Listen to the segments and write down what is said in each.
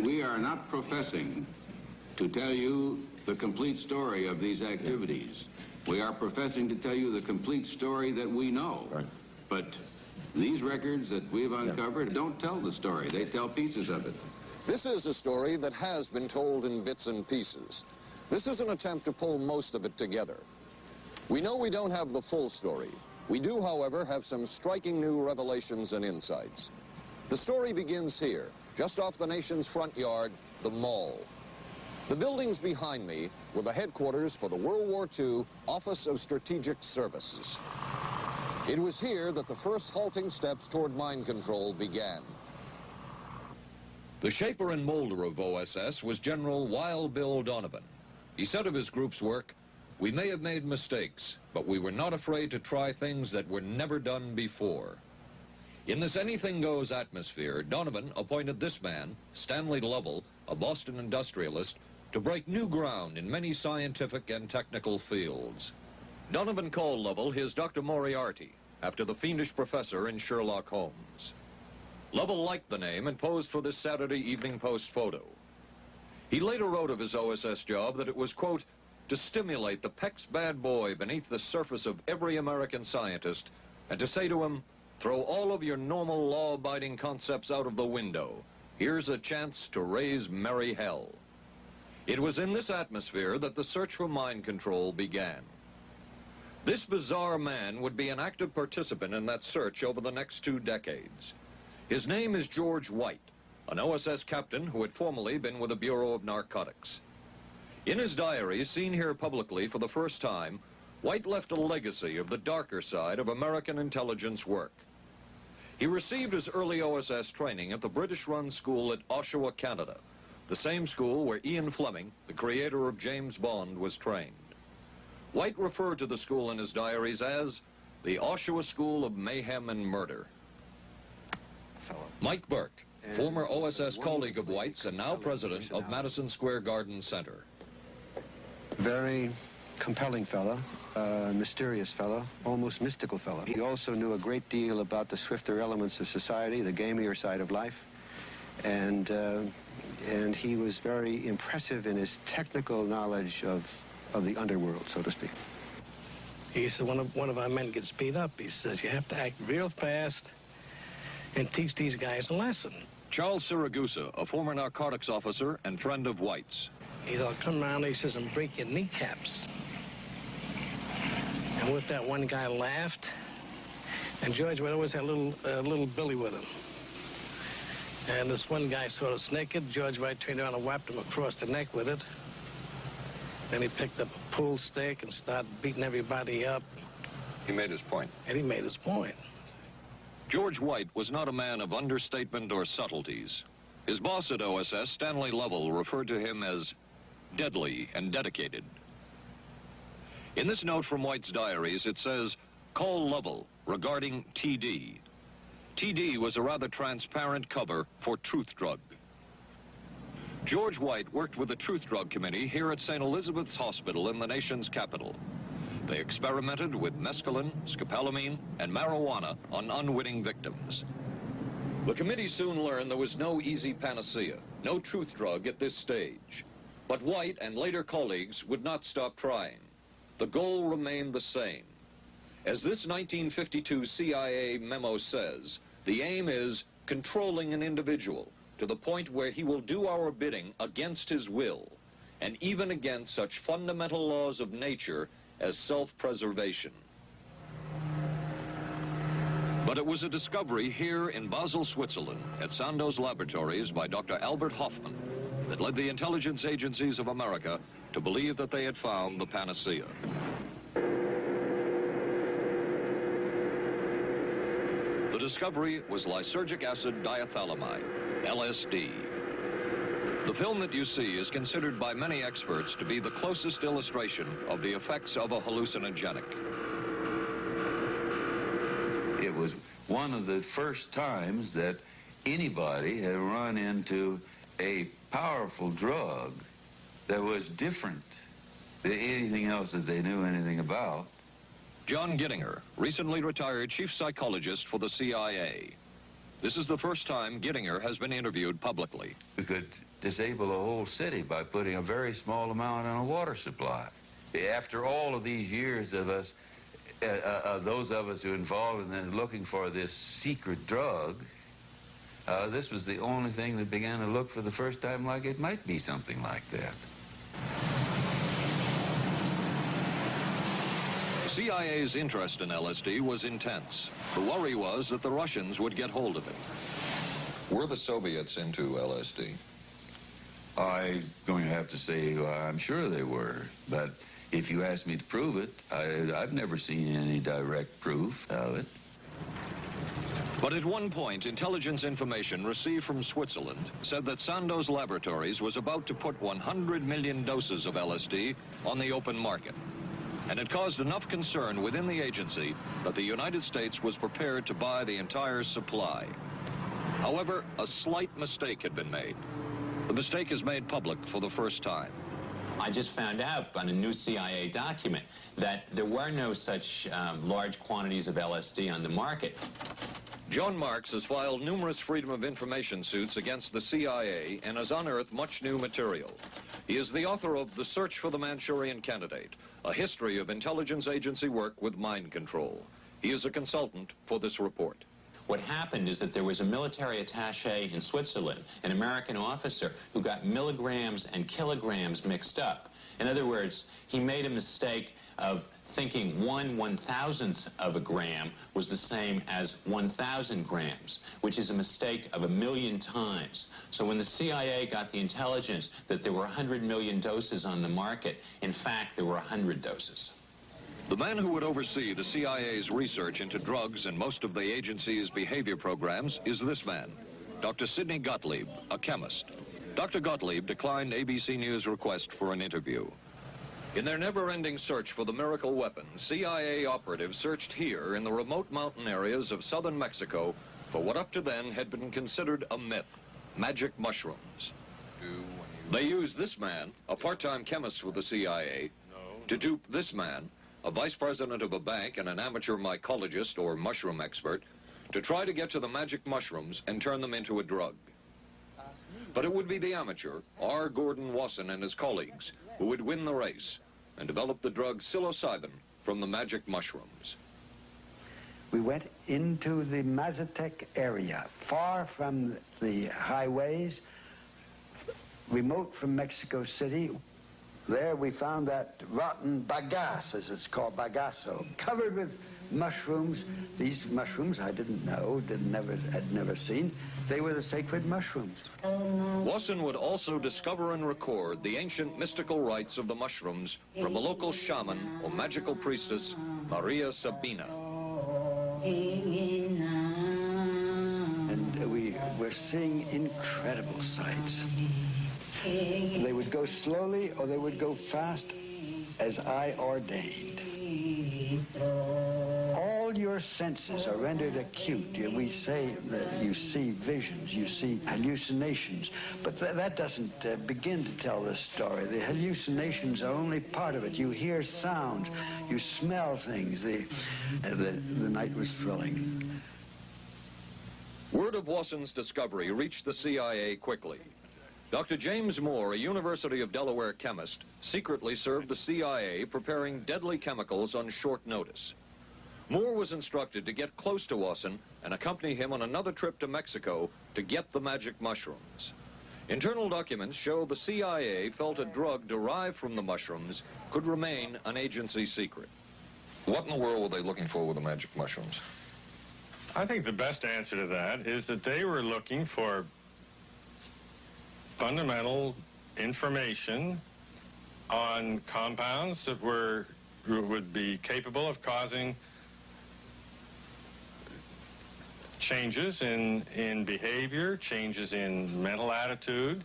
We are not professing to tell you the complete story of these activities. We are professing to tell you the complete story that we know. Right. But these records that we've uncovered don't tell the story. They tell pieces of it. This is a story that has been told in bits and pieces. This is an attempt to pull most of it together. We know we don't have the full story. We do, however, have some striking new revelations and insights. The story begins here, just off the nation's front yard, the Mall. The buildings behind me were the headquarters for the World War II Office of Strategic Services. It was here that the first halting steps toward mind control began. The shaper and molder of OSS was General Wild Bill Donovan. He said of his group's work, "We may have made mistakes, but we were not afraid to try things that were never done before." In this anything-goes atmosphere, Donovan appointed this man, Stanley Lovell, a Boston industrialist, to break new ground in many scientific and technical fields. Donovan called Lovell his Dr. Moriarty, after the fiendish professor in Sherlock Holmes. Lovell liked the name and posed for this Saturday Evening Post photo. He later wrote of his OSS job that it was, quote, to stimulate the Peck's bad boy beneath the surface of every American scientist and to say to him, throw all of your normal law-abiding concepts out of the window. Here's a chance to raise merry hell. It was in this atmosphere that the search for mind control began. This bizarre man would be an active participant in that search over the next 2 decades. His name is George White, an OSS captain who had formerly been with the Bureau of Narcotics. In his diary, seen here publicly for the first time, White left a legacy of the darker side of American intelligence work. He received his early OSS training at the British-run school at Oshawa, Canada, the same school where Ian Fleming, the creator of James Bond, was trained. White referred to the school in his diaries as the Oshawa School of Mayhem and Murder. Mike Burke, former OSS colleague of White's and now president of Madison Square Garden Center. Very compelling fellow, mysterious fellow, almost mystical fellow. He also knew a great deal about the swifter elements of society, the gamier side of life, and he was very impressive in his technical knowledge of the underworld, so to speak. He said one of our men gets beat up. He says you have to act real fast and teach these guys a lesson. Charles Siragusa, a former narcotics officer and friend of White's. He'll come around, he says, and break your kneecaps. And with that, one guy laughed, and George would always have little Billy with him. And this one guy sort of naked. George White turned around and whapped him across the neck with it. Then he picked up a pool stick and started beating everybody up. He made his point. And he made his point. George White was not a man of understatement or subtleties. His boss at OSS, Stanley Lovell, referred to him as deadly and dedicated. In this note from White's diaries, it says, call Lovell regarding TD. TD was a rather transparent cover for Truth Drug. George White worked with the Truth Drug Committee here at St. Elizabeth's Hospital in the nation's capital. They experimented with mescaline, scopolamine, and marijuana on unwitting victims. The committee soon learned there was no easy panacea, no truth drug at this stage. But White and later colleagues would not stop trying. The goal remained the same. As this 1952 CIA memo says, the aim is controlling an individual to the point where he will do our bidding against his will, and even against such fundamental laws of nature as self-preservation. But it was a discovery here in Basel, Switzerland, at Sandoz Laboratories by Dr. Albert Hoffman that led the intelligence agencies of America to believe that they had found the panacea. The discovery was lysergic acid diethylamide, LSD. The film that you see is considered by many experts to be the closest illustration of the effects of a hallucinogenic. It was one of the first times that anybody had run into a powerful drug that was different than anything else that they knew anything about. John Gittinger, recently retired chief psychologist for the CIA. This is the first time Gittinger has been interviewed publicly. We could disable a whole city by putting a very small amount on a water supply. After all of these years of us, those of us who are involved in looking for this secret drug, this was the only thing that began to look for the first time like it might be something like that. The CIA's interest in LSD was intense. The worry was that the Russians would get hold of it. Were the Soviets into LSD? I'm going to have to say I'm sure they were, but if you ask me to prove it, I've never seen any direct proof of it. But at one point, intelligence information received from Switzerland said that Sandoz Laboratories was about to put 100 million doses of LSD on the open market. And it caused enough concern within the agency that the United States was prepared to buy the entire supply. However, a slight mistake had been made. The mistake is made public for the first time. I just found out on a new CIA document that there were no such large quantities of LSD on the market. John Marks has filed numerous Freedom of Information suits against the CIA and has unearthed much new material. He is the author of The Search for the Manchurian Candidate, a history of intelligence agency work with mind control. He is a consultant for this report. What happened is that there was a military attaché in Switzerland, an American officer, who got milligrams and kilograms mixed up. In other words, he made a mistake of thinking 1/1000th of a gram was the same as 1,000 grams, which is a mistake of 1,000,000 times. So when the CIA got the intelligence that there were 100 million doses on the market, in fact, there were 100 doses. The man who would oversee the CIA's research into drugs and most of the agency's behavior programs is this man, Dr. Sidney Gottlieb, a chemist. Dr. Gottlieb declined ABC News' request for an interview. In their never-ending search for the miracle weapon, CIA operatives searched here in the remote mountain areas of southern Mexico for what up to then had been considered a myth, magic mushrooms. They used this man, a part-time chemist with the CIA, to dupe this man, a vice president of a bank and an amateur mycologist or mushroom expert, to try to get to the magic mushrooms and turn them into a drug. But it would be the amateur, R. Gordon Wasson and his colleagues, who would win the race and develop the drug psilocybin from the magic mushrooms. We went into the Mazatec area, far from the highways, remote from Mexico City. There we found that rotten bagasse, as it's called, bagasso, covered with mushrooms. These mushrooms I didn't know, had never seen. They were the sacred mushrooms. Wasson would also discover and record the ancient mystical rites of the mushrooms from a local shaman or magical priestess, Maria Sabina. And we were seeing incredible sights. They would go slowly or they would go fast as I ordained. All your senses are rendered acute. We say that you see visions, you see hallucinations, but that doesn't begin to tell the story. The hallucinations are only part of it. You hear sounds, you smell things. The night was thrilling. Word of Wasson's discovery reached the CIA quickly. Dr. James Moore, a University of Delaware chemist, secretly served the CIA preparing deadly chemicals on short notice. Moore was instructed to get close to Wasson and accompany him on another trip to Mexico to get the magic mushrooms. Internal documents show the CIA felt a drug derived from the mushrooms could remain an agency secret. What in the world were they looking for with the magic mushrooms? I think the best answer to that is that they were looking for fundamental information on compounds that would be capable of causing changes in behavior, changes in mental attitude.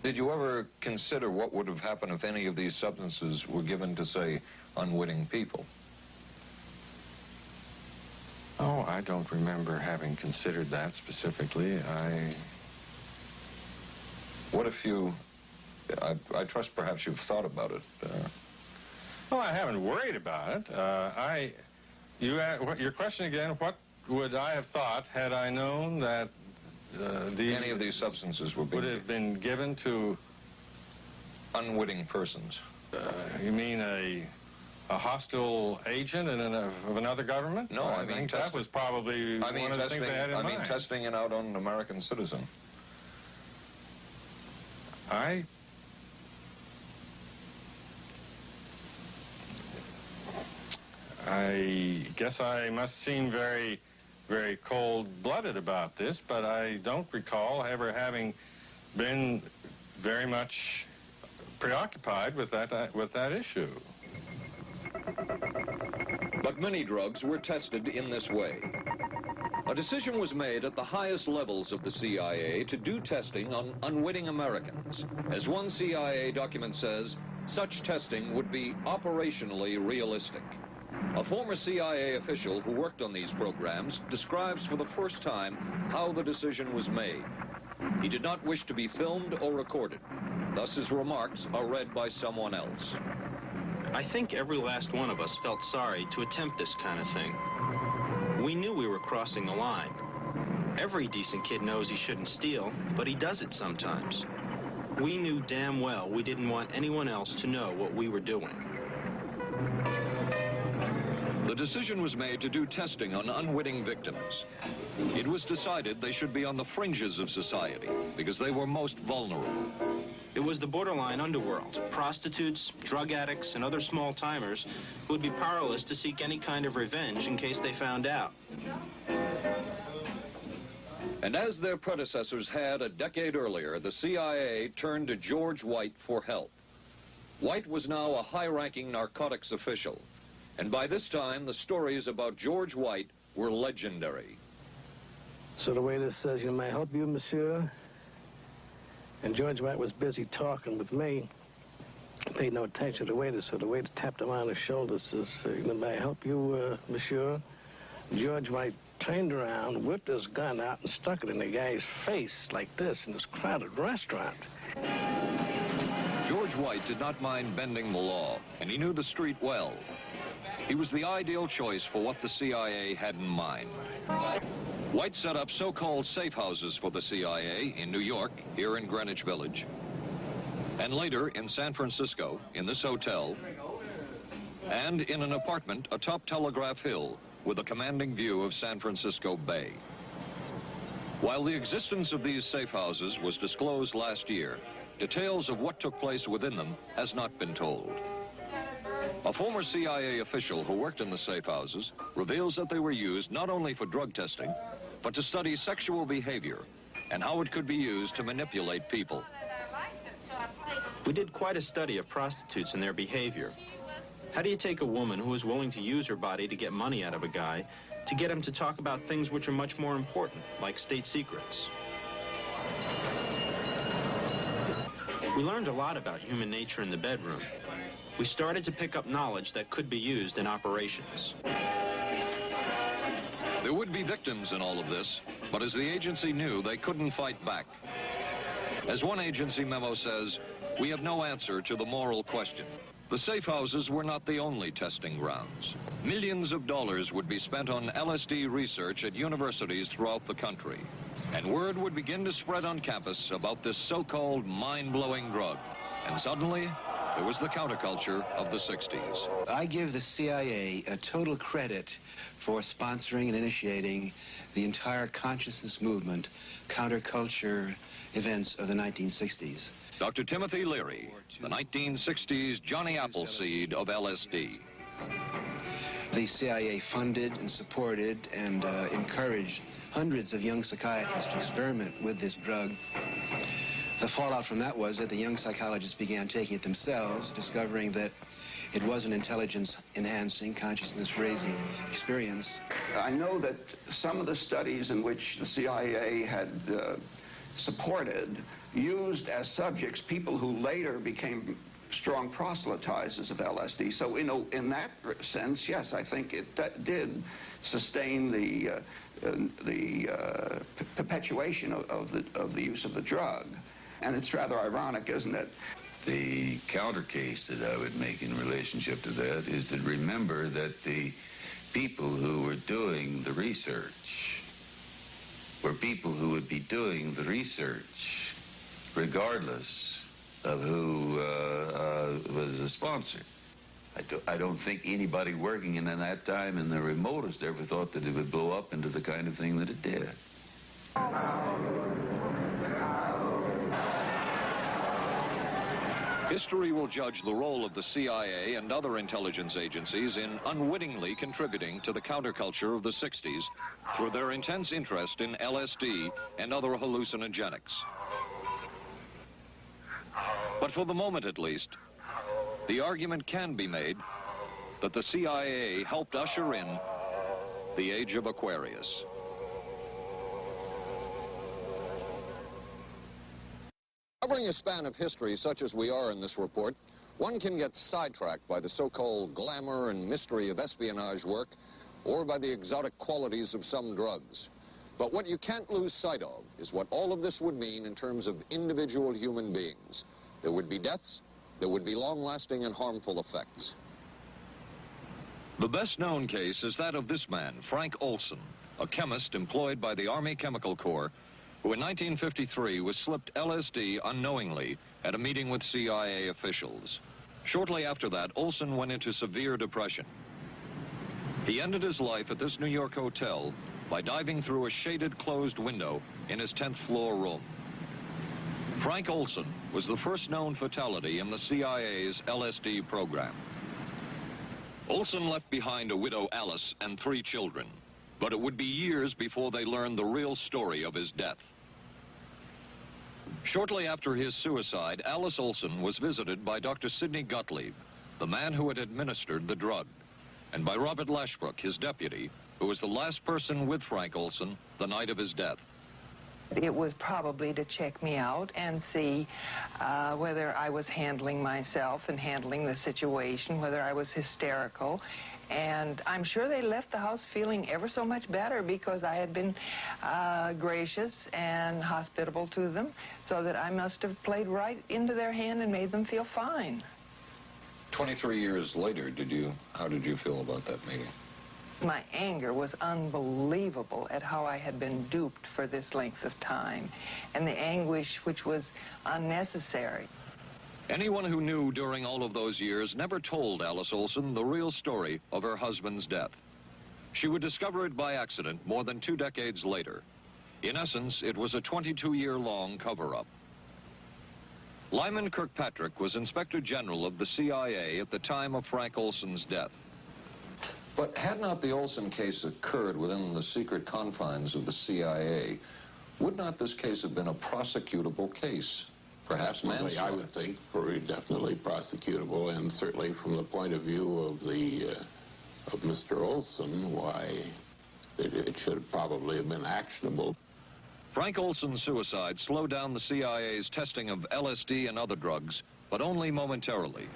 Did you ever consider what would have happened if any of these substances were given to, say, unwitting people? Oh, I don't remember having considered that specifically. What if you, I trust perhaps you've thought about it. Well, I haven't worried about it. Your question again, what would I have thought, had I known that Any of these substances would have been given to unwitting persons? You mean a hostile agent of another government? No, I mean think that was probably one of the things they had in mind. I mean testing it out on an American citizen. I guess I must seem very, very cold-blooded about this, but I don't recall ever having been very much preoccupied with that issue. But many drugs were tested in this way. A decision was made at the highest levels of the CIA to do testing on unwitting Americans. As one CIA document says, such testing would be operationally realistic. A former CIA official who worked on these programs describes for the first time how the decision was made. He did not wish to be filmed or recorded. Thus his remarks are read by someone else. I think every last one of us felt sorry to attempt this kind of thing. We knew we were crossing the line. Every decent kid knows he shouldn't steal, but he does it sometimes. We knew damn well we didn't want anyone else to know what we were doing. The decision was made to do testing on unwitting victims. It was decided they should be on the fringes of society because they were most vulnerable. It was the borderline underworld. Prostitutes, drug addicts, and other small-timers who would be powerless to seek any kind of revenge in case they found out. And as their predecessors had a decade earlier, the CIA turned to George White for help. White was now a high-ranking narcotics official, and by this time the stories about George White were legendary. So the waiter says, "You may help you, monsieur?" And George White was busy talking with me. He paid no attention to the waiter, so the waiter tapped him on the shoulder, says, "May I help you, monsieur?" George White turned around, whipped his gun out, and stuck it in the guy's face like this in this crowded restaurant. George White did not mind bending the law, and he knew the street well. He was the ideal choice for what the CIA had in mind. White set up so-called safe houses for the CIA in New York, here in Greenwich Village, and later in San Francisco, in this hotel, and in an apartment atop Telegraph Hill with a commanding view of San Francisco Bay. While the existence of these safe houses was disclosed last year, details of what took place within them has not been told. A former CIA official who worked in the safe houses reveals that they were used not only for drug testing, but to study sexual behavior and how it could be used to manipulate people. We did quite a study of prostitutes and their behavior. How do you take a woman who is willing to use her body to get money out of a guy to get him to talk about things which are much more important, like state secrets? We learned a lot about human nature in the bedroom. We started to pick up knowledge that could be used in operations. There would be victims in all of this, but as the agency knew, they couldn't fight back. As one agency memo says, we have no answer to the moral question. The safe houses were not the only testing grounds. Millions of dollars would be spent on LSD research at universities throughout the country. And word would begin to spread on campus about this so-called mind-blowing drug. And suddenly, there was the counterculture of the 60s. I give the CIA a total credit for sponsoring and initiating the entire consciousness movement, counterculture events of the 1960s. Dr. Timothy Leary, the 1960s Johnny Appleseed of LSD. The CIA funded and supported and encouraged hundreds of young psychiatrists to experiment with this drug. The fallout from that was that the young psychologists began taking it themselves, discovering that it was an intelligence-enhancing, consciousness-raising experience. I know that some of the studies in which the CIA had supported used as subjects people who later became strong proselytizers of LSD. So, in that sense, yes, I think it did sustain the perpetuation of the use of the drug. And it's rather ironic, isn't it? The counter case that I would make in relationship to that is to remember that the people who were doing the research were people who would be doing the research regardless of who was the sponsor. I don't think anybody working in that time in the remotest ever thought that it would blow up into the kind of thing that it did. History will judge the role of the CIA and other intelligence agencies in unwittingly contributing to the counterculture of the 60s through their intense interest in LSD and other hallucinogenics. But for the moment at least, the argument can be made that the CIA helped usher in the age of Aquarius. Covering a span of history such as we are in this report, one can get sidetracked by the so-called glamour and mystery of espionage work or by the exotic qualities of some drugs. But what you can't lose sight of is what all of this would mean in terms of individual human beings. There would be deaths, there would be long-lasting and harmful effects. The best-known case is that of this man, Frank Olson, a chemist employed by the Army Chemical Corps, who in 1953 was slipped LSD unknowingly at a meeting with CIA officials. Shortly after that, Olson went into severe depression. He ended his life at this New York hotel by diving through a shaded closed window in his 10th floor room. Frank Olson was the first known fatality in the CIA's LSD program. Olson left behind a widow, Alice, and 3 children, but it would be years before they learned the real story of his death. Shortly after his suicide, Alice Olson was visited by Dr. Sidney Gottlieb, the man who had administered the drug, and by Robert Lashbrook, his deputy, who was the last person with Frank Olson the night of his death. It was probably to check me out and see whether I was handling myself and handling the situation, whether I was hysterical. And I'm sure they left the house feeling ever so much better because I had been gracious and hospitable to them, so that I must have played right into their hand and made them feel fine. 23 years later, how did you feel about that meeting? My anger was unbelievable at how I had been duped for this length of time, and the anguish which was unnecessary. Anyone who knew during all of those years never told Alice Olson the real story of her husband's death. She would discover it by accident more than 2 decades later. In essence, it was a 22-year-long cover-up. Lyman Kirkpatrick was Inspector General of the CIA at the time of Frank Olson's death. But had not the Olson case occurred within the secret confines of the CIA, would not this case have been a prosecutable case? Perhaps manslaughter? I would think very definitely prosecutable, and certainly from the point of view of Mr. Olson, why it should probably have been actionable. Frank Olson's suicide slowed down the CIA's testing of LSD and other drugs, but only momentarily.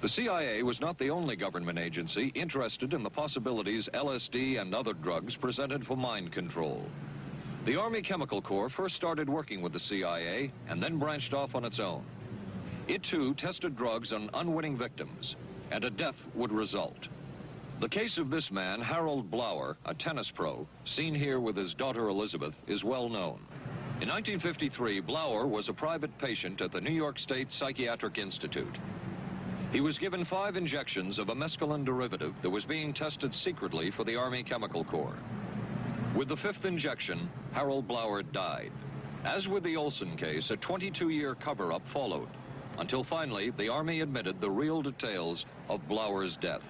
The CIA was not the only government agency interested in the possibilities LSD and other drugs presented for mind control. The Army Chemical Corps first started working with the CIA and then branched off on its own. It too tested drugs on unwitting victims, and a death would result. The case of this man, Harold Blower, a tennis pro, seen here with his daughter Elizabeth, is well known. In 1953, Blower was a private patient at the New York State Psychiatric Institute. He was given 5 injections of a mescaline derivative that was being tested secretly for the Army Chemical Corps. With the 5th injection, Harold Blower died. As with the Olson case, a 22-year cover-up followed, until finally the Army admitted the real details of Blower's death.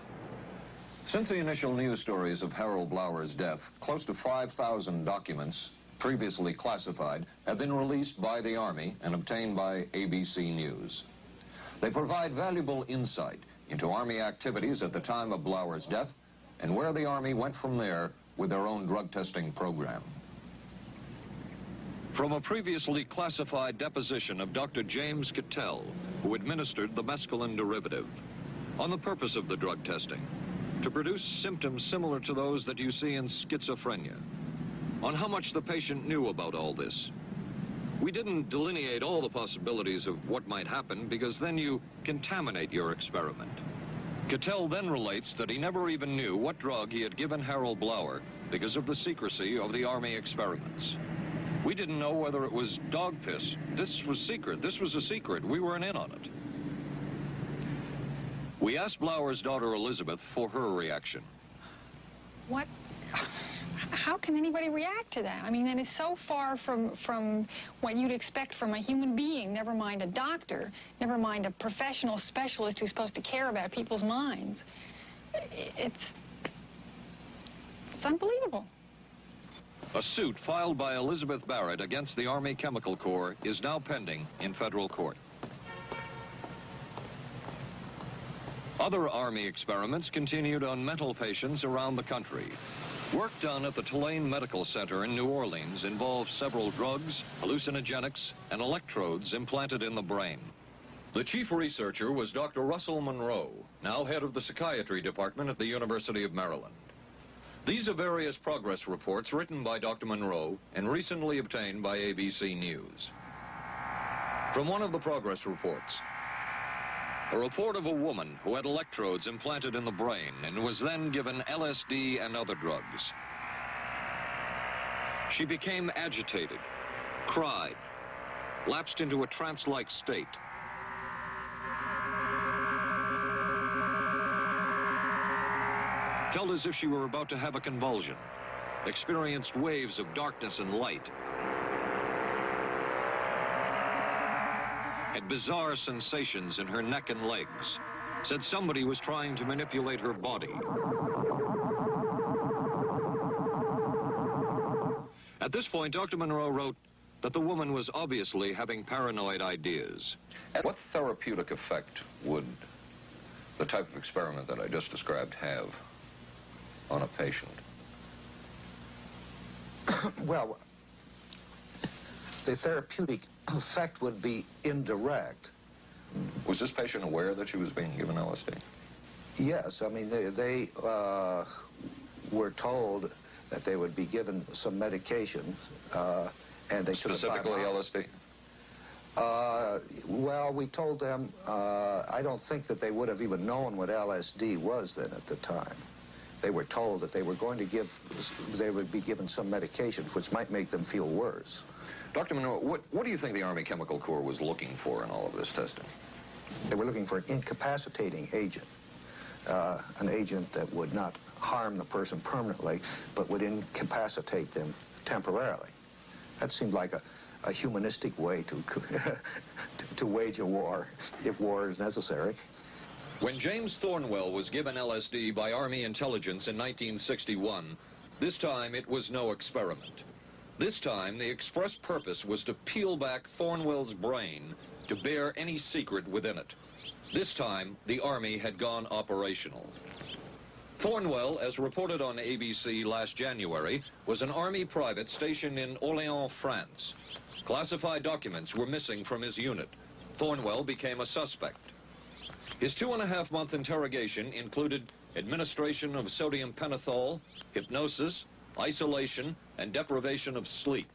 Since the initial news stories of Harold Blower's death, close to 5,000 documents, previously classified, have been released by the Army and obtained by ABC News. They provide valuable insight into Army activities at the time of Blower's death and where the Army went from there with their own drug testing program. From a previously classified deposition of Dr. James Cattell, who administered the mescaline derivative, on the purpose of the drug testing, to produce symptoms similar to those that you see in schizophrenia, on how much the patient knew about all this. We didn't delineate all the possibilities of what might happen because then you contaminate your experiment. Cattell then relates that he never even knew what drug he had given Harold Blauer because of the secrecy of the Army experiments. We didn't know whether it was dog piss. This was secret. This was a secret. We weren't in on it. We asked Blauer's daughter Elizabeth for her reaction. What? How can anybody react to that? I mean, that is so far from what you'd expect from a human being, never mind a doctor, never mind a professional specialist who's supposed to care about people's minds. It's unbelievable. A suit filed by Elizabeth Barrett against the Army Chemical Corps is now pending in federal court. Other Army experiments continued on mental patients around the country. Work done at the Tulane Medical Center in New Orleans involved several drugs, hallucinogenics, and electrodes implanted in the brain. The chief researcher was Dr. Russell Monroe, now head of the psychiatry department at the University of Maryland. These are various progress reports written by Dr. Monroe and recently obtained by ABC News. From one of the progress reports, a report of a woman who had electrodes implanted in the brain and was then given LSD and other drugs. She became agitated, cried, lapsed into a trance-like state. Felt as if she were about to have a convulsion, experienced waves of darkness and light, had bizarre sensations in her neck and legs, said somebody was trying to manipulate her body. At this point, Dr. Monroe wrote that the woman was obviously having paranoid ideas. What therapeutic effect would the type of experiment that I just described have on a patient? Well, the therapeutic effect would be indirect. Was this patient aware that she was being given LSD? Yes, I mean, they were told that they would be given some medication, and they should have... Specifically LSD? Well, we told them, I don't think that they would have even known what LSD was then at the time. They were told that they were going to they would be given some medications which might make them feel worse. Dr. Monroe, what do you think the Army Chemical Corps was looking for in all of this testing? They were looking for an incapacitating agent, an agent that would not harm the person permanently, but would incapacitate them temporarily. That seemed like a humanistic way to wage a war, if war is necessary. When James Thornwell was given LSD by Army intelligence in 1961, this time it was no experiment. This time, the express purpose was to peel back Thornwell's brain to bear any secret within it. This time, the Army had gone operational. Thornwell, as reported on ABC last January, was an Army private stationed in Orléans, France. Classified documents were missing from his unit. Thornwell became a suspect. His 2.5-month interrogation included administration of sodium pentothal, hypnosis, isolation, and deprivation of sleep.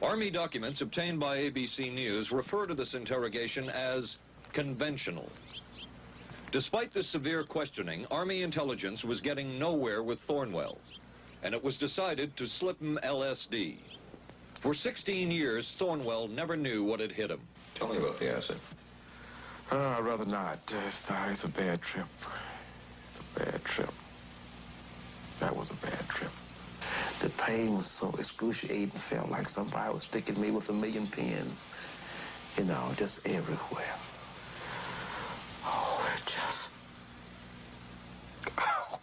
Army documents obtained by ABC News refer to this interrogation as conventional. Despite this severe questioning, Army intelligence was getting nowhere with Thornwell, and it was decided to slip him LSD. For 16 years, Thornwell never knew what had hit him. Tell me about the acid. I'd rather not. It's a bad trip. It's a bad trip. That was a bad trip. The pain was so excruciating. Felt like somebody was sticking me with 1,000,000 pins. You know, just everywhere. Oh, it just... Oh.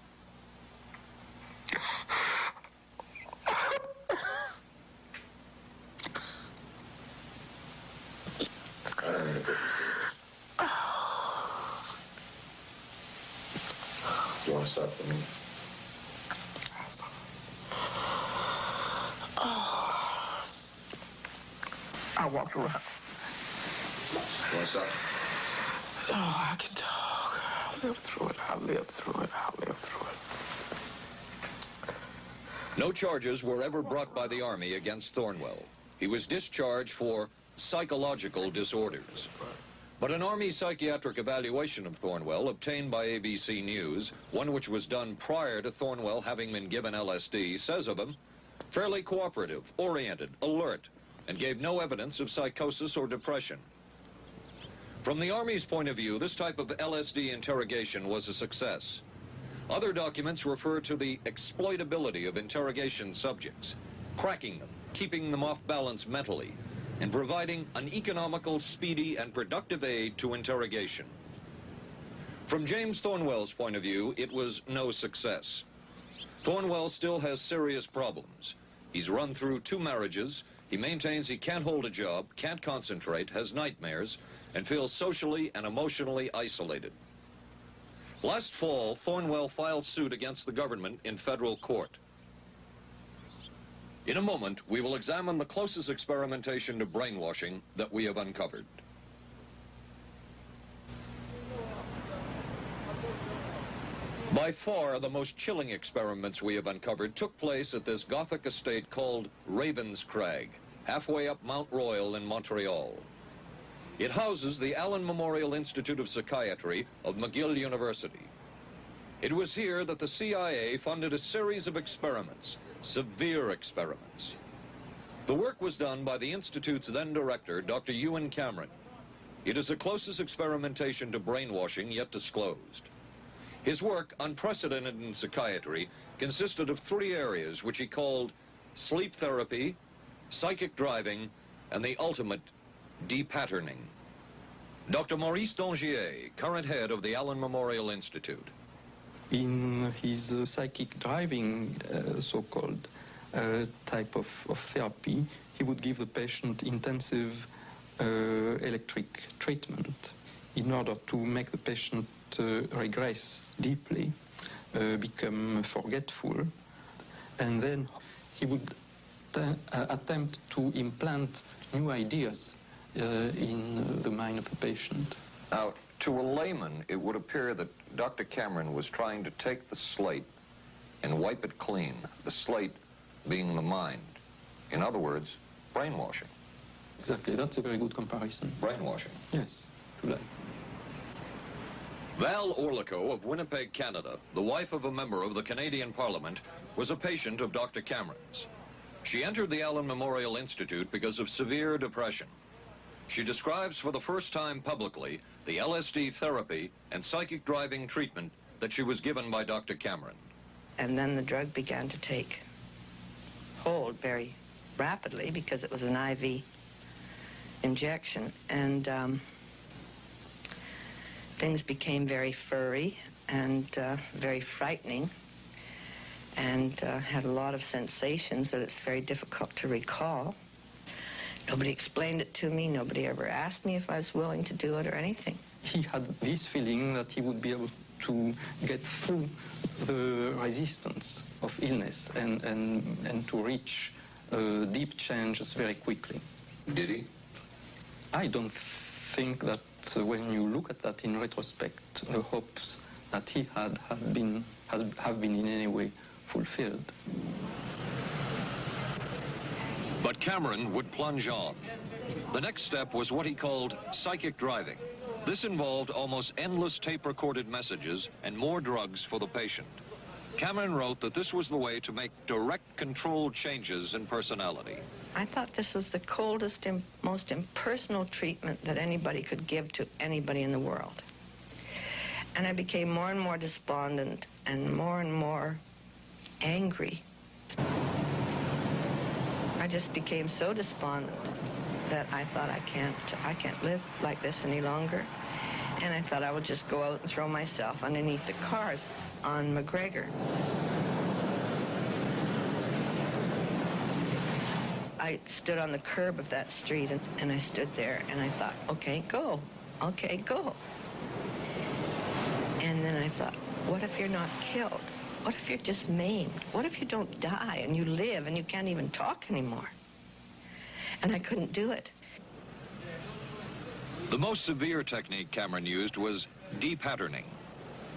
Do you want to stop for me? I walked around. You want to stop? Oh, I can talk. I lived through it. I lived through it. I lived through it. No charges were ever brought by the Army against Thornwell. He was discharged for psychological disorders. But an Army psychiatric evaluation of Thornwell obtained by ABC News, one which was done prior to Thornwell having been given LSD, says of him, fairly cooperative, oriented, alert, and gave no evidence of psychosis or depression. From the Army's point of view, this type of LSD interrogation was a success. Other documents refer to the exploitability of interrogation subjects, cracking them, keeping them off balance mentally, and providing an economical, speedy, and productive aid to interrogation. From James Thornwell's point of view, it was no success. Thornwell still has serious problems. He's run through 2 marriages. He maintains he can't hold a job, can't concentrate, has nightmares, and feels socially and emotionally isolated. Last fall, Thornwell filed suit against the government in federal court. In a moment, we will examine the closest experimentation to brainwashing that we have uncovered. By far, the most chilling experiments we have uncovered took place at this Gothic estate called Raven's Crag, halfway up Mount Royal in Montreal. It houses the Allen Memorial Institute of Psychiatry of McGill University. It was here that the CIA funded a series of experiments, severe experiments. The work was done by the Institute's then director, Dr. Ewan Cameron. It is the closest experimentation to brainwashing yet disclosed. His work, unprecedented in psychiatry, consisted of 3 areas which he called sleep therapy, psychic driving, and the ultimate depatterning. Dr. Maurice Dongier, current head of the Allen Memorial Institute. In his psychic driving, so-called type of therapy, he would give the patient intensive electric treatment in order to make the patient regress deeply, become forgetful, and then he would attempt to implant new ideas in the mind of the patient. Now, to a layman, it would appear that Dr. Cameron was trying to take the slate and wipe it clean, the slate being the mind. In other words, brainwashing. Exactly, that's a very good comparison. Brainwashing. Yes, to that. Val Orlico of Winnipeg, Canada, the wife of a member of the Canadian Parliament, was a patient of Dr. Cameron's. She entered the Allen Memorial Institute because of severe depression. She describes for the first time publicly the LSD therapy and psychic driving treatment that she was given by Dr. Cameron. And then the drug began to take hold very rapidly because it was an IV injection. And things became very furry and very frightening, and had a lot of sensations that it's very difficult to recall. Nobody explained it to me. Nobody ever asked me if I was willing to do it or anything. He had this feeling that he would be able to get through the resistance of illness and to reach deep changes very quickly. Did he? I don't think that when you look at that in retrospect, the hopes that he had have been in any way fulfilled. But Cameron would plunge on. The next step was what he called psychic driving. This involved almost endless tape-recorded messages and more drugs for the patient. Cameron wrote that this was the way to make direct controlled changes in personality. I thought this was the coldest and most impersonal treatment that anybody could give to anybody in the world. And I became more and more despondent and more angry. I just became so despondent that I thought I can't live like this any longer. And I thought I would just go out and throw myself underneath the cars on McGregor. I stood on the curb of that street and I stood there and I thought, okay, go. Okay, go. And then I thought, what if you're not killed? What if you're just maimed? What if you don't die and you live and you can't even talk anymore? And I couldn't do it. The most severe technique Cameron used was depatterning.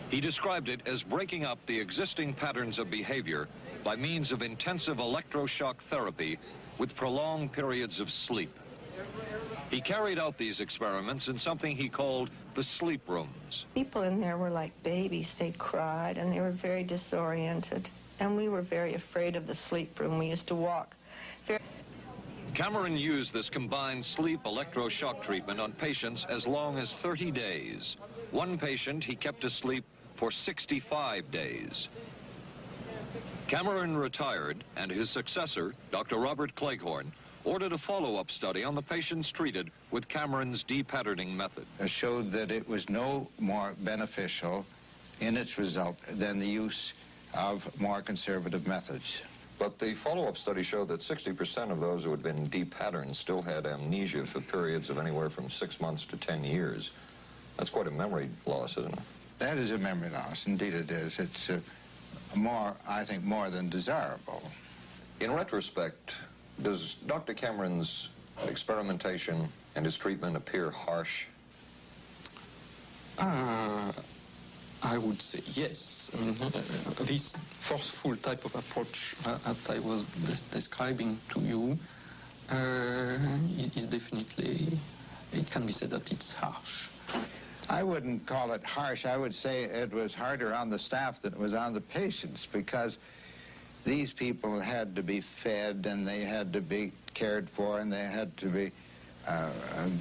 He described it as breaking up the existing patterns of behavior by means of intensive electroshock therapy with prolonged periods of sleep. He carried out these experiments in something he called the sleep rooms. People in there were like babies. They cried, and they were very disoriented. And we were very afraid of the sleep room. We used to walk very... Cameron used this combined sleep electroshock treatment on patients as long as 30 days. One patient he kept asleep for 65 days. Cameron retired, and his successor, Dr. Robert Cleghorn, ordered a follow-up study on the patients treated with Cameron's de-patterning method. Showed that it was no more beneficial in its result than the use of more conservative methods. But the follow-up study showed that 60% of those who had been de-patterned still had amnesia for periods of anywhere from 6 months to 10 years. That's quite a memory loss, isn't it? That is a memory loss. Indeed it is. It's more, I think, more than desirable. In retrospect, does Dr. Cameron's experimentation and his treatment appear harsh? I would say yes. I mean, this forceful type of approach that I was describing to you is definitely, it can be said that it's harsh. I wouldn't call it harsh. I would say it was harder on the staff than it was on the patients, because these people had to be fed, and they had to be cared for, and they had to be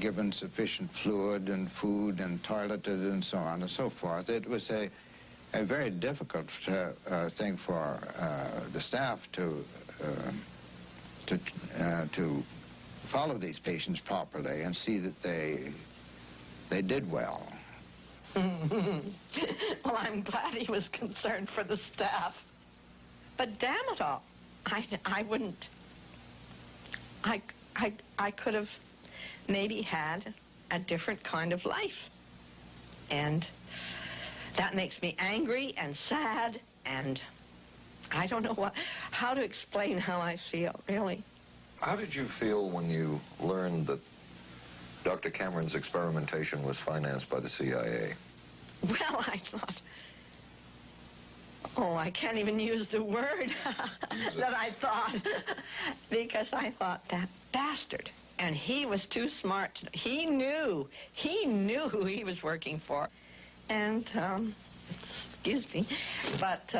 given sufficient fluid and food and toileted and so on and so forth. It was a very difficult thing for the staff to follow these patients properly and see that they did well. Well, I'm glad he was concerned for the staff. But damn it all, I wouldn't. I could have maybe had a different kind of life. And that makes me angry and sad, and I don't know how to explain how I feel, really. How did you feel when you learned that Dr. Cameron's experimentation was financed by the CIA? Well, I thought, oh, I can't even use the word that I thought, because I thought, that bastard. And he was too smart. He knew who he was working for. And, excuse me, but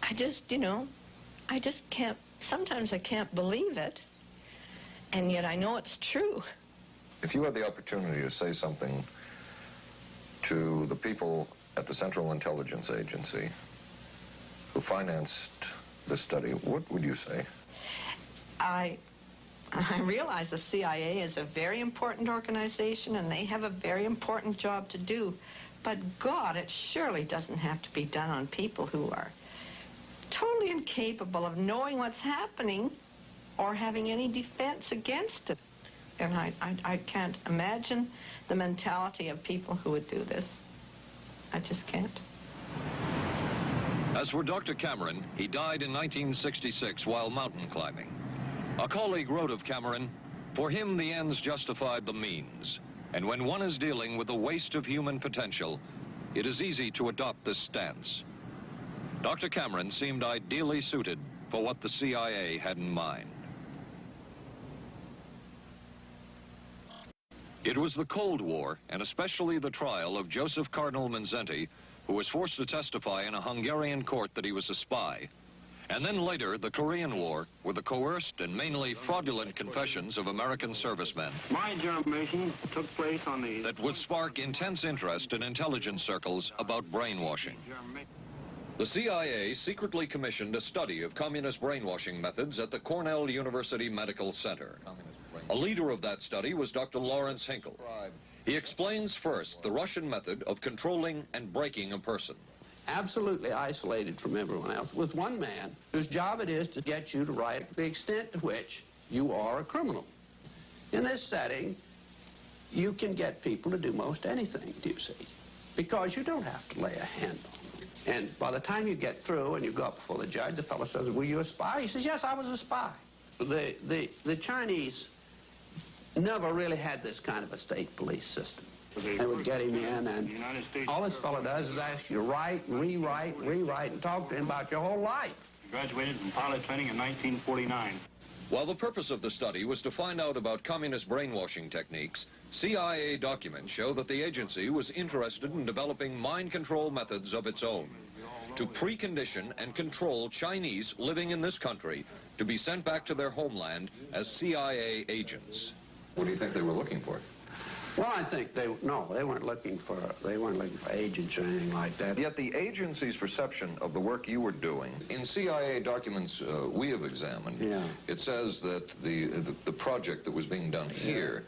I just, I just can't, sometimes I can't believe it, and yet I know it's true. If you had the opportunity to say something to the people at the Central Intelligence Agency who financed this study, what would you say? I realize the CIA is a very important organization, and they have a very important job to do. But God, it surely doesn't have to be done on people who are totally incapable of knowing what's happening or having any defense against it. And I can't imagine the mentality of people who would do this. I just can't. As for Dr. Cameron, he died in 1966 while mountain climbing. A colleague wrote of Cameron, "For him, the ends justified the means. And when one is dealing with the waste of human potential, it is easy to adopt this stance." Dr. Cameron seemed ideally suited for what the CIA had in mind. It was the Cold War, and especially the trial of Joseph Cardinal Mindszenty, who was forced to testify in a Hungarian court that he was a spy. And then later, the Korean War, with the coerced and mainly fraudulent confessions of American servicemen. My germination took place on the... that would spark intense interest in intelligence circles about brainwashing. The CIA secretly commissioned a study of communist brainwashing methods at the Cornell University Medical Center. A leader of that study was Dr. Lawrence Hinkle. He explains first the Russian method of controlling and breaking a person. Absolutely isolated from everyone else, with one man whose job it is to get you to write the extent to which you are a criminal. In this setting, you can get people to do most anything, do you see? Because you don't have to lay a hand on them. And by the time you get through and you go up before the judge, the fellow says, "Were you a spy?" He says, "Yes, I was a spy." The Chinese never really had this kind of a state police system. They would get him in, and all this fellow does is ask you to write, and rewrite, and talk to him about your whole life. Graduated from pilot training in 1949. While the purpose of the study was to find out about communist brainwashing techniques, CIA documents show that the agency was interested in developing mind control methods of its own to precondition and control Chinese living in this country to be sent back to their homeland as CIA agents. What do you think they were looking for? Well, I think they weren't looking for agents or anything like that. Yet the agency's perception of the work you were doing, in CIA documents we have examined, it says that the project that was being done here,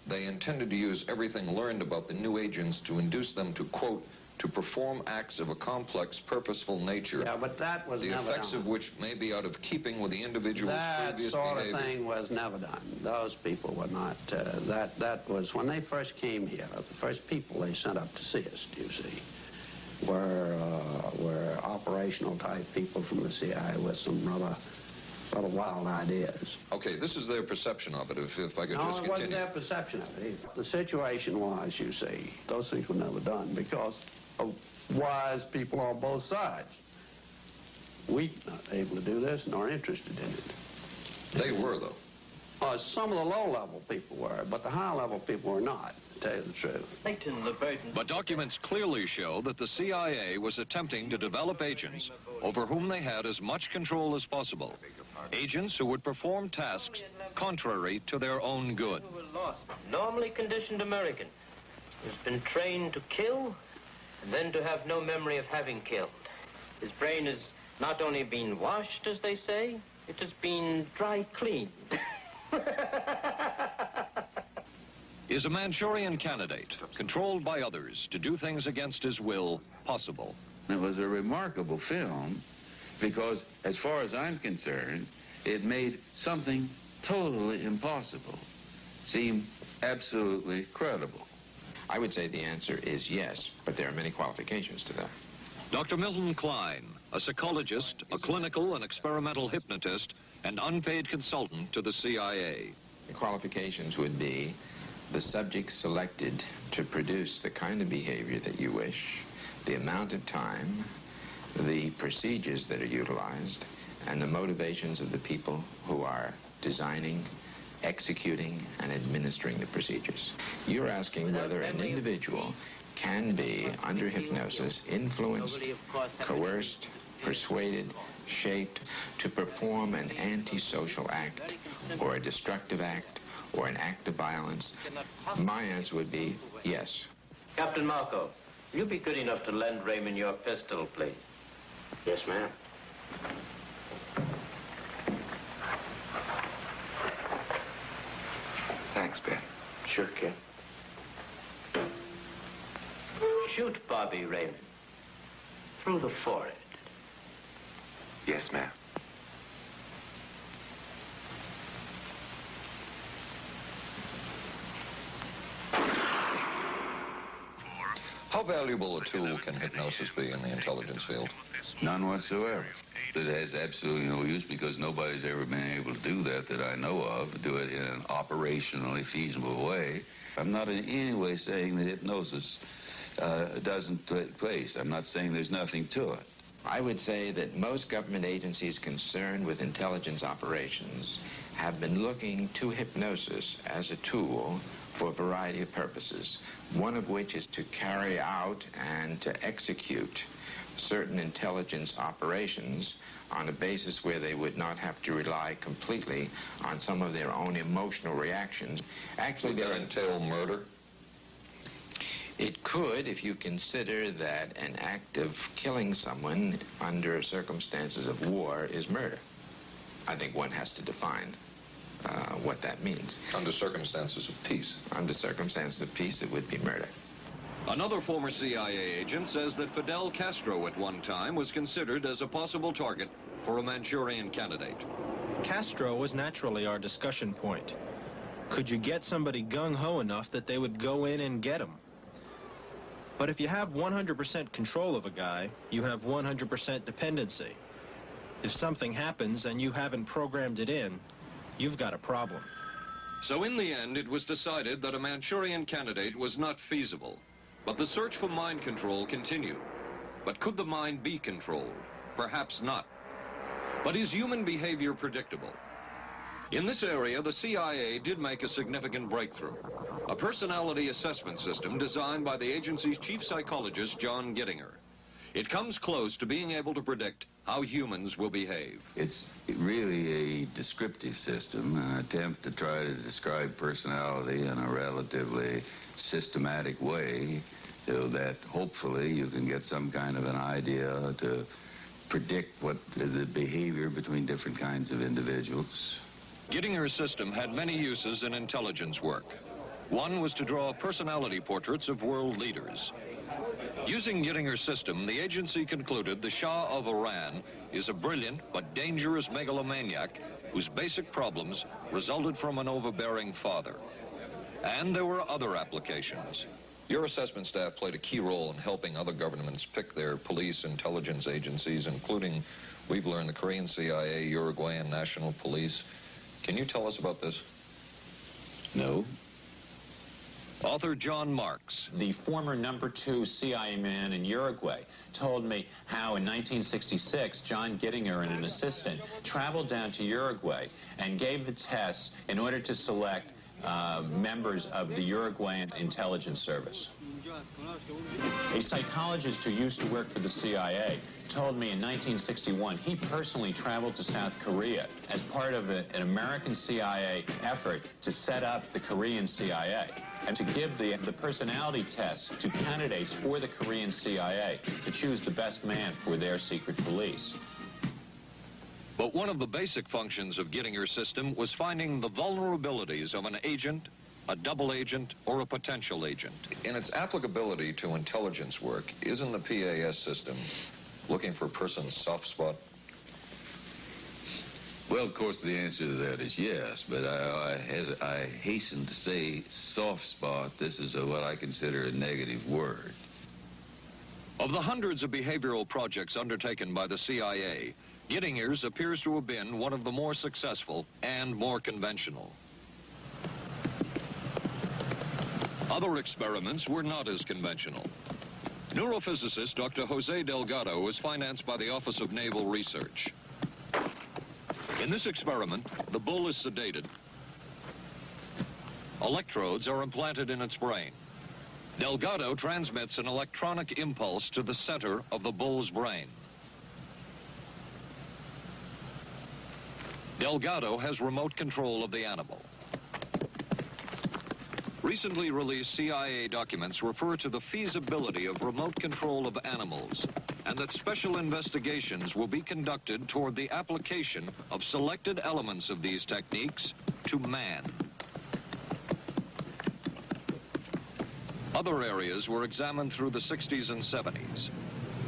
they intended to use everything learned about the new agents to induce them to, quote, to perform acts of a complex, purposeful nature. Yeah, but that was the never effects done. of which may be out of keeping with the individual's previous That sort behavior. of thing was never done. Those people were not, that was, when they first came here, the first people they sent up to see us, you see, were operational type people from the CIA with some rather wild ideas. Okay, this is their perception of it, if I could No, just it continue. wasn't their perception of it either. The situation was, you see, those things were never done because of wise people on both sides. We not able to do this nor interested in it. They were, though. Some of the low-level people were, but the high-level people were not, to tell you the truth. But documents clearly show that the CIA was attempting to develop agents over whom they had as much control as possible. Agents who would perform tasks contrary to their own good. Normally conditioned American who's been trained to kill and then to have no memory of having killed. His brain has not only been washed, as they say, it has been dry cleaned. Is a Manchurian candidate, controlled by others to do things against his will, possible? It was a remarkable film because, as far as I'm concerned, it made something totally impossible seem absolutely credible. I would say the answer is yes, but there are many qualifications to that. Dr. Milton Klein, a psychologist, a clinical and experimental hypnotist, and unpaid consultant to the CIA. The qualifications would be the subject selected to produce the kind of behavior that you wish, the amount of time, the procedures that are utilized, and the motivations of the people who are designing, executing, and administering the procedures. You're asking whether an individual can be, under hypnosis, influenced, coerced, persuaded, shaped to perform an antisocial act, or a destructive act, or an act of violence. My answer would be yes. Captain Marco, will you be good enough to lend Raymond your pistol, please? Yes, ma'am. Thanks, Ben. Sure, kid. Shoot Bobby Raymond. Through the forehead. Yes, ma'am. How valuable a tool can hypnosis be in the intelligence field? None whatsoever. It has absolutely no use because nobody's ever been able to do that I know of, do it in an operationally feasible way. I'm not in any way saying that hypnosis doesn't take place. I'm not saying there's nothing to it. I would say that most government agencies concerned with intelligence operations have been looking to hypnosis as a tool for a variety of purposes, one of which is to carry out and to execute certain intelligence operations on a basis where they would not have to rely completely on some of their own emotional reactions. Actually, would that entail murder? It could, if you consider that an act of killing someone under circumstances of war is murder. I think one has to define what that means. Under circumstances of peace? Under circumstances of peace, it would be murder. Another former CIA agent says that Fidel Castro at one time was considered as a possible target for a Manchurian candidate. Castro was naturally our discussion point. Could you get somebody gung-ho enough that they would go in and get him? But if you have 100% control of a guy, you have 100% dependency. If something happens and you haven't programmed it in, you've got a problem. So in the end, it was decided that a Manchurian candidate was not feasible. But the search for mind control continued. But could the mind be controlled? Perhaps not. But is human behavior predictable? In this area, the CIA did make a significant breakthrough. A personality assessment system designed by the agency's chief psychologist, John Gittinger. It comes close to being able to predict how humans will behave. It's really a descriptive system, an attempt to try to describe personality in a relatively systematic way so that hopefully you can get some kind of an idea to predict what the behavior between different kinds of individuals. Gittinger's system had many uses in intelligence work. One was to draw personality portraits of world leaders. Using Gittinger's system, the agency concluded the Shah of Iran is a brilliant but dangerous megalomaniac whose basic problems resulted from an overbearing father. And there were other applications. Your assessment staff played a key role in helping other governments pick their police intelligence agencies, including, we've learned, the Korean CIA, Uruguayan National Police. Can you tell us about this? No. Author John Marks. The former #2 CIA man in Uruguay told me how in 1966 John Gittinger and an assistant traveled down to Uruguay and gave the tests in order to select members of the Uruguayan intelligence service. A psychologist who used to work for the CIA told me in 1961 he personally traveled to South Korea as part of an American CIA effort to set up the Korean CIA and to give the personality tests to candidates for the Korean CIA to choose the best man for their secret police. But one of the basic functions of Gittinger's system was finding the vulnerabilities of an agent, a double agent, or a potential agent. In its applicability to intelligence work, isn't the PAS system looking for a person's soft spot? Well, of course, the answer to that is yes, but I hasten to say soft spot. This is what I consider a negative word. Of the hundreds of behavioral projects undertaken by the CIA, Gittinger's appears to have been one of the more successful and more conventional. Other experiments were not as conventional. Neurophysicist Dr. Jose Delgado was financed by the Office of Naval Research. In this experiment, the bull is sedated. Electrodes are implanted in its brain. Delgado transmits an electronic impulse to the center of the bull's brain. Delgado has remote control of the animal. Recently released CIA documents refer to the feasibility of remote control of animals and that special investigations will be conducted toward the application of selected elements of these techniques to man. Other areas were examined through the 60s and 70s.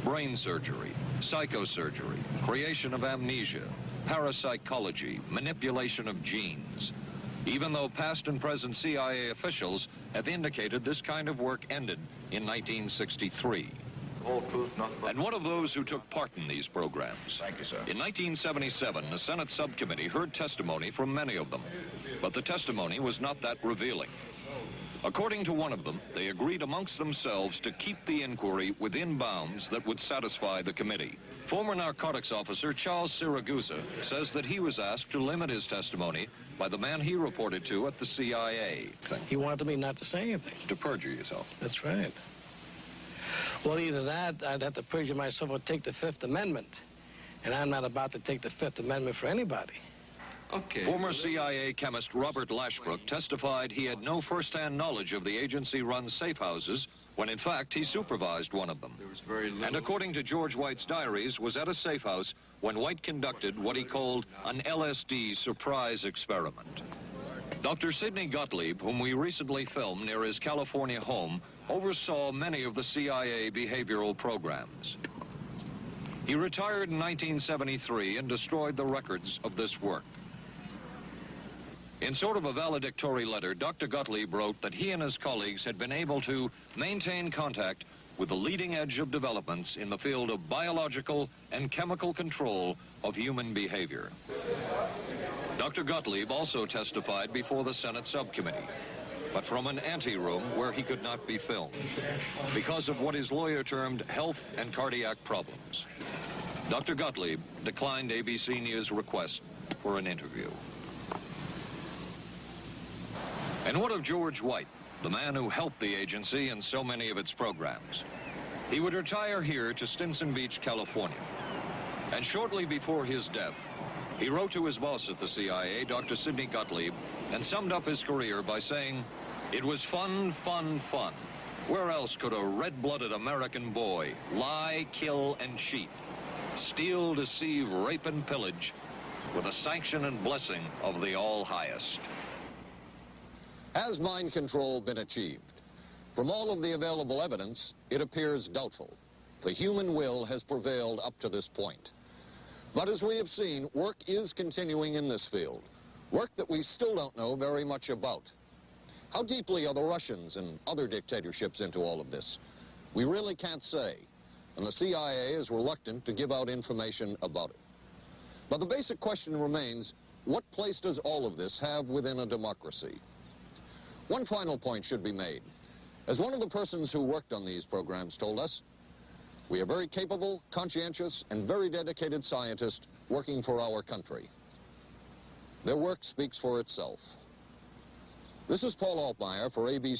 Brain surgery, psychosurgery, creation of amnesia, parapsychology, manipulation of genes. Even though past and present CIA officials have indicated this kind of work ended in 1963. And one of those who took part in these programs. Thank you, sir. In 1977, a Senate subcommittee heard testimony from many of them, but the testimony was not that revealing. According to one of them, they agreed amongst themselves to keep the inquiry within bounds that would satisfy the committee. Former narcotics officer Charles Siragusa says that he was asked to limit his testimony by the man he reported to at the CIA. He wanted me not to say anything. To perjure yourself. That's right. Well, either that, I'd have to perjure myself or take the Fifth Amendment. And I'm not about to take the Fifth Amendment for anybody. Okay. Former CIA chemist Robert Lashbrook testified he had no first-hand knowledge of the agency-run safe houses when, in fact, he supervised one of them. And according to George White's diaries, was at a safe house when White conducted what he called an LSD surprise experiment. Dr. Sidney Gottlieb, whom we recently filmed near his California home, oversaw many of the CIA behavioral programs. He retired in 1973 and destroyed the records of this work. In sort of a valedictory letter, Dr. Gottlieb wrote that he and his colleagues had been able to maintain contact with the leading edge of developments in the field of biological and chemical control of human behavior. Dr. Gottlieb also testified before the Senate subcommittee, but from an anteroom where he could not be filmed because of what his lawyer termed health and cardiac problems. Dr. Gottlieb declined ABC News' request for an interview. And what of George White, the man who helped the agency in so many of its programs? He would retire here to Stinson Beach, California. And shortly before his death, he wrote to his boss at the CIA, Dr. Sidney Gottlieb, and summed up his career by saying, "It was fun, fun, fun. Where else could a red-blooded American boy lie, kill, and cheat, steal, deceive, rape, and pillage with the sanction and blessing of the All-Highest?" Has mind control been achieved? From all of the available evidence, it appears doubtful. The human will has prevailed up to this point. But as we have seen, work is continuing in this field, work that we still don't know very much about. How deeply are the Russians and other dictatorships into all of this? We really can't say, and the CIA is reluctant to give out information about it. But the basic question remains, what place does all of this have within a democracy? One final point should be made. As one of the persons who worked on these programs told us, we are very capable, conscientious, and very dedicated scientists working for our country. Their work speaks for itself. This is Paul Altmeyer for ABC.